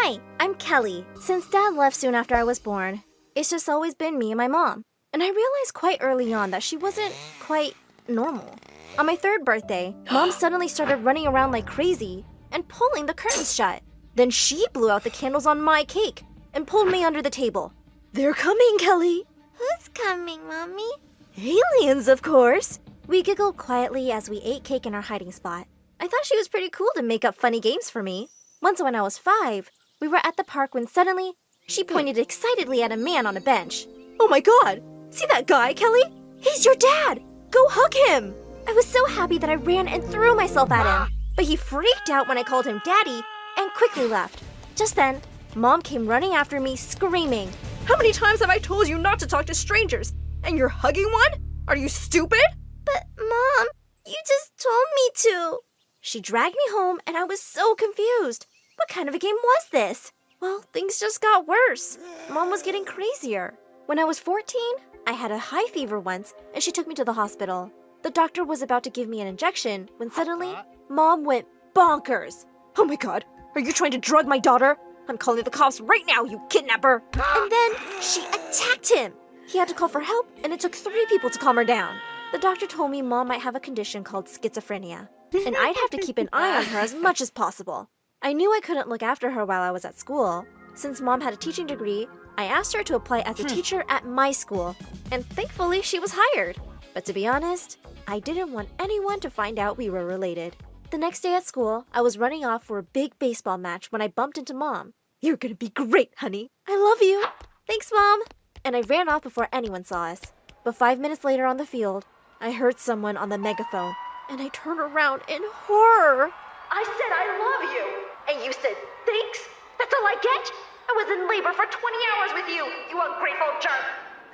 Hi, I'm Kelly. Since Dad left soon after I was born, it's just always been me and my mom. And I realized quite early on that she wasn't quite normal. On my 3rd birthday, Mom suddenly started running around like crazy and pulling the curtains shut. Then she blew out the candles on my cake and pulled me under the table. They're coming, Kelly. Who's coming, Mommy? Aliens, of course. We giggled quietly as we ate cake in our hiding spot. I thought she was pretty cool to make up funny games for me. Once when I was 5, we were at the park when suddenly she pointed excitedly at a man on a bench. Oh my God! See that guy, Kelly? He's your dad! Go hug him! I was so happy that I ran and threw myself at him, but he freaked out when I called him Daddy and quickly left. Just then, Mom came running after me screaming, "How many times have I told you not to talk to strangers? And you're hugging one? Are you stupid?" But, Mom, you just told me to. She dragged me home and I was so confused. What kind of a game was this? Well, things just got worse. Mom was getting crazier. When I was 14, I had a high fever once and she took me to the hospital. The doctor was about to give me an injection when suddenly, Mom went bonkers. Oh my God, are you trying to drug my daughter? I'm calling the cops right now, you kidnapper! And then she attacked him. He had to call for help and it took 3 people to calm her down. The doctor told me Mom might have a condition called schizophrenia, and I'd have to keep an eye on her as much as possible. I knew I couldn't look after her while I was at school. Since Mom had a teaching degree, I asked her to apply as a teacher at my school, and thankfully she was hired. But to be honest, I didn't want anyone to find out we were related. The next day at school, I was running off for a big baseball match when I bumped into Mom. "You're gonna be great, honey. I love you." "Thanks, Mom." And I ran off before anyone saw us. But 5 minutes later on the field, I heard someone on the megaphone, and I turned around in horror. "I said I love you, and you said thanks? That's all I get? I was in labor for 20 hours with you, you ungrateful jerk."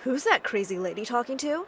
Who's that crazy lady talking to?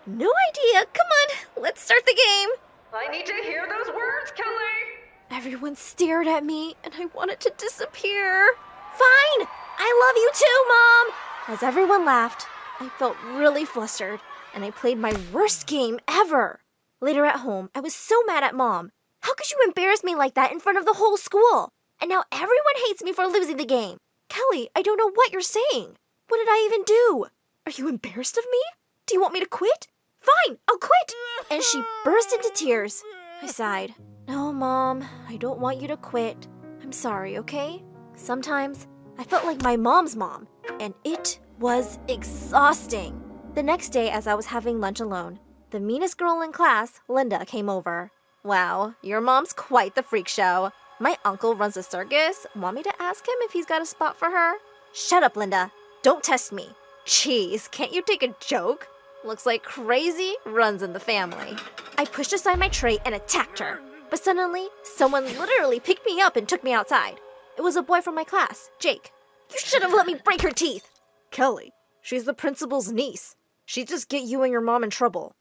No idea. Come on, let's start the game. I need to hear those words, Kelly. Everyone stared at me, and I wanted to disappear. "Fine! I love you too, Mom!" As everyone laughed, I felt really flustered, and I played my worst game ever. Later at home, I was so mad at Mom. How could you embarrass me like that in front of the whole school? And now everyone hates me for losing the game. Kelly, I don't know what you're saying. What did I even do? Are you embarrassed of me? Do you want me to quit? Fine, I'll quit. And she burst into tears. I sighed. "No, Mom, I don't want you to quit. I'm sorry, okay?" Sometimes I felt like my mom's mom, and it was exhausting. The next day, as I was having lunch alone, the meanest girl in class, Linda, came over. "Wow, your mom's quite the freak show. My uncle runs a circus. Want me to ask him if he's got a spot for her?" "Shut up, Linda. Don't test me." "Jeez, can't you take a joke? Looks like crazy runs in the family." I pushed aside my tray and attacked her. But suddenly, someone literally picked me up and took me outside. It was a boy from my class, Jake. "You should have let me break her teeth." "Kelly, she's the principal's niece. She'd just get you and your mom in trouble."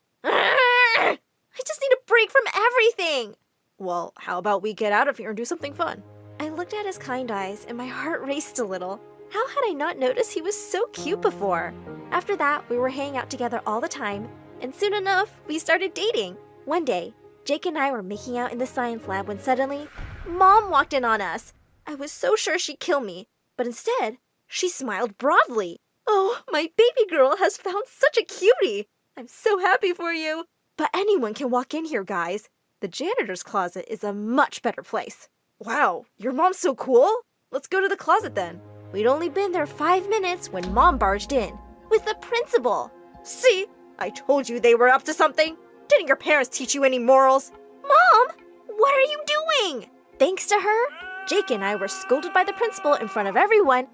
I just need a break from everything. "Well, how about we get out of here and do something fun?" I looked at his kind eyes and my heart raced a little. How had I not noticed he was so cute before? After that, we were hanging out together all the time, and soon enough, we started dating. One day, Jake and I were making out in the science lab when suddenly, Mom walked in on us. I was so sure she'd kill me, but instead, she smiled broadly. "Oh, my baby girl has found such a cutie. I'm so happy for you. But anyone can walk in here, guys. The janitor's closet is a much better place." "Wow, your mom's so cool. Let's go to the closet then." We'd only been there 5 minutes when Mom barged in with the principal. "See, I told you they were up to something. Didn't your parents teach you any morals?" "Mom, what are you doing?" Thanks to her, Jake and I were scolded by the principal in front of everyone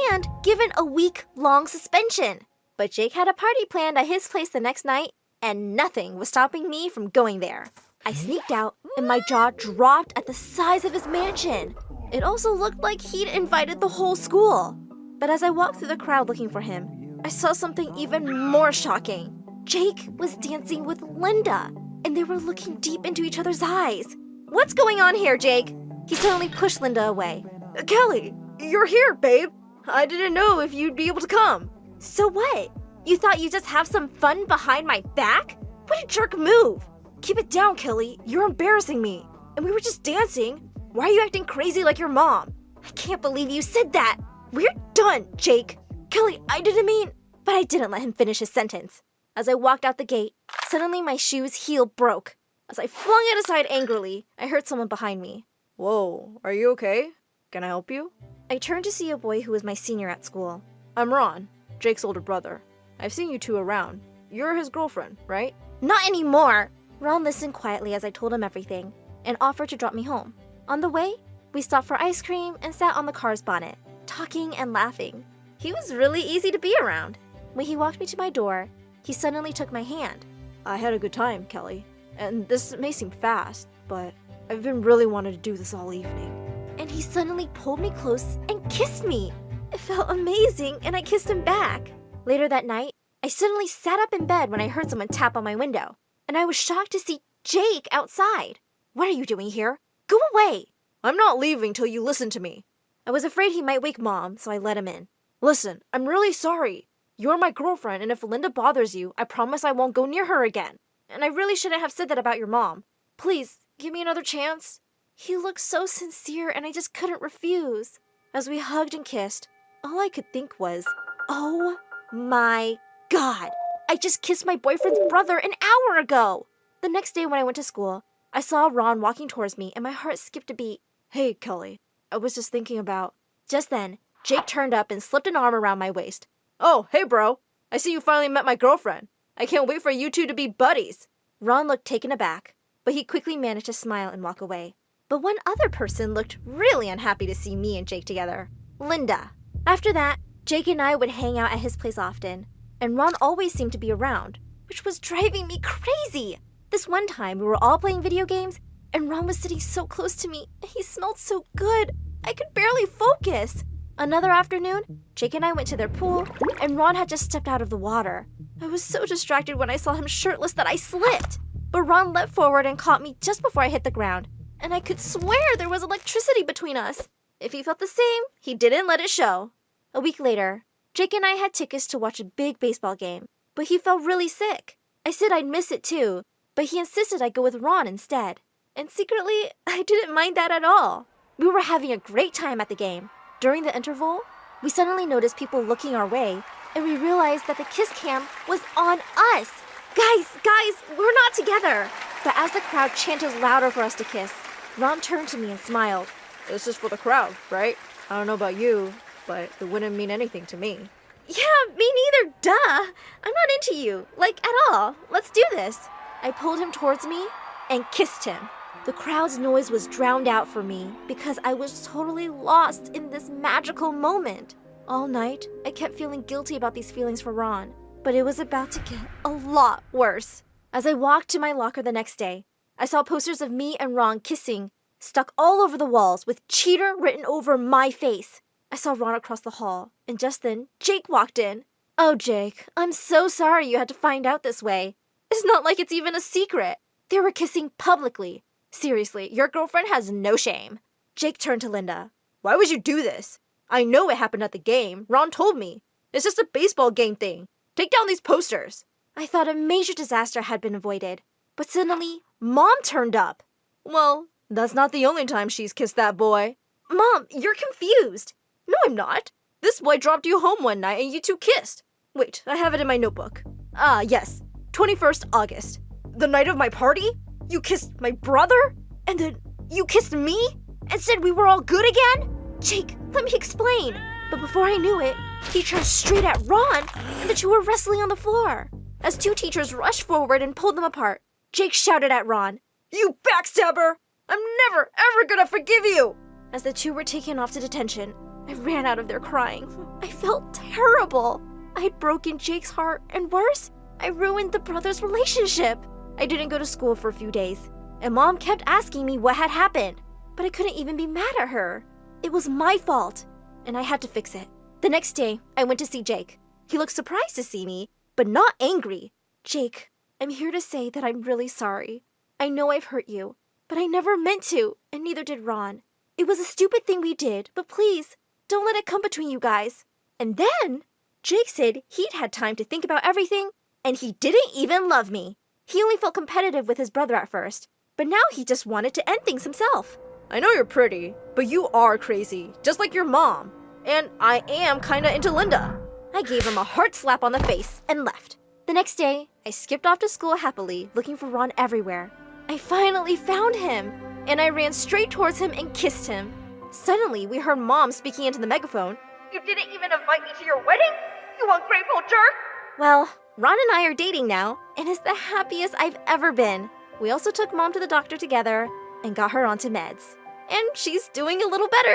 and given a week-long suspension. But Jake had a party planned at his place the next night, and nothing was stopping me from going there. I sneaked out, and my jaw dropped at the size of his mansion. It also looked like he'd invited the whole school. But as I walked through the crowd looking for him, I saw something even more shocking. Jake was dancing with Linda, and they were looking deep into each other's eyes. "What's going on here, Jake?" He suddenly pushed Linda away. "Kelly, you're here, babe. I didn't know if you'd be able to come." "So what? You thought you'd just have some fun behind my back? What a jerk move. Keep it down, Kelly. You're embarrassing me. And we were just dancing. Why are you acting crazy like your mom?" I can't believe you said that. We're done, Jake. Kelly, I didn't mean... But I didn't let him finish his sentence. As I walked out the gate, suddenly my shoe's heel broke. As I flung it aside angrily, I heard someone behind me. Whoa, are you okay? Can I help you? I turned to see a boy who was my senior at school. I'm Ron, Jake's older brother. I've seen you two around. You're his girlfriend, right? Not anymore! Ron listened quietly as I told him everything and offered to drop me home. On the way, we stopped for ice cream and sat on the car's bonnet, talking and laughing. He was really easy to be around. When he walked me to my door, he suddenly took my hand. I had a good time, Kelly. And this may seem fast, but I've been really wanting to do this all evening. And he suddenly pulled me close and kissed me. It felt amazing, and I kissed him back. Later that night, I suddenly sat up in bed when I heard someone tap on my window, and I was shocked to see Jake outside. What are you doing here? Go away! I'm not leaving till you listen to me. I was afraid he might wake Mom, so I let him in. Listen, I'm really sorry. You're my girlfriend, and if Linda bothers you, I promise I won't go near her again. And I really shouldn't have said that about your mom. Please, give me another chance. He looked so sincere, and I just couldn't refuse. As we hugged and kissed, all I could think was, oh my God, I just kissed my boyfriend's brother an hour ago. The next day when I went to school, I saw Ron walking towards me, and my heart skipped a beat. Hey, Kelly, I was just thinking about... Just then, Jake turned up and slipped an arm around my waist. Oh, hey, bro. I see you finally met my girlfriend. I can't wait for you two to be buddies. Ron looked taken aback, but he quickly managed to smile and walk away. But one other person looked really unhappy to see me and Jake together. Linda. After that, Jake and I would hang out at his place often, and Ron always seemed to be around, which was driving me crazy. This one time, we were all playing video games, and Ron was sitting so close to me, and he smelled so good. I could barely focus. Another afternoon, Jake and I went to their pool, and Ron had just stepped out of the water. I was so distracted when I saw him shirtless that I slipped. But Ron leapt forward and caught me just before I hit the ground, and I could swear there was electricity between us. If he felt the same, he didn't let it show. A week later, Jake and I had tickets to watch a big baseball game, but he felt really sick. I said I'd miss it too, but he insisted I go with Ron instead. And secretly, I didn't mind that at all. We were having a great time at the game. During the interval, we suddenly noticed people looking our way, and we realized that the kiss cam was on us. Guys, we're not together. But as the crowd chanted louder for us to kiss, Ron turned to me and smiled. This is for the crowd, right? I don't know about you, but it wouldn't mean anything to me. Yeah, me neither, duh. I'm not into you, like at all. Let's do this. I pulled him towards me and kissed him. The crowd's noise was drowned out for me because I was totally lost in this magical moment. All night, I kept feeling guilty about these feelings for Ron, but it was about to get a lot worse. As I walked to my locker the next day, I saw posters of me and Ron kissing stuck all over the walls with cheater written over my face. I saw Ron across the hall, and just then, Jake walked in. Oh, Jake, I'm so sorry you had to find out this way. It's not like it's even a secret. They were kissing publicly. Seriously, your girlfriend has no shame. Jake turned to Linda. Why would you do this? I know it happened at the game. Ron told me. It's just a baseball game thing. Take down these posters. I thought a major disaster had been avoided. But suddenly, Mom turned up. Well, that's not the only time she's kissed that boy. Mom, you're confused. No, I'm not. This boy dropped you home one night and you two kissed. Wait, I have it in my notebook. Ah, yes. 21st August. The night of my party? You kissed my brother? And then you kissed me? And said we were all good again? Jake, let me explain. But before I knew it, he turned straight at Ron, and the two were wrestling on the floor. As two teachers rushed forward and pulled them apart, Jake shouted at Ron, "You backstabber! I'm never, ever gonna forgive you!" As the two were taken off to detention, I ran out of there crying. I felt terrible. I had broken Jake's heart, and worse, I ruined the brothers' relationship. I didn't go to school for a few days, and Mom kept asking me what had happened, but I couldn't even be mad at her. It was my fault, and I had to fix it. The next day, I went to see Jake. He looked surprised to see me, but not angry. Jake, I'm here to say that I'm really sorry. I know I've hurt you, but I never meant to, and neither did Ron. It was a stupid thing we did, but please, don't let it come between you guys. And then, Jake said he'd had time to think about everything, and he didn't even love me. He only felt competitive with his brother at first, but now he just wanted to end things himself. I know you're pretty, but you are crazy, just like your mom. And I am kinda into Linda. I gave him a hard slap on the face and left. The next day, I skipped off to school happily, looking for Ron everywhere. I finally found him, and I ran straight towards him and kissed him. Suddenly, we heard Mom speaking into the megaphone. You didn't even invite me to your wedding? You ungrateful jerk! Well, Ron and I are dating now, and it's the happiest I've ever been. We also took Mom to the doctor together and got her onto meds. And she's doing a little better.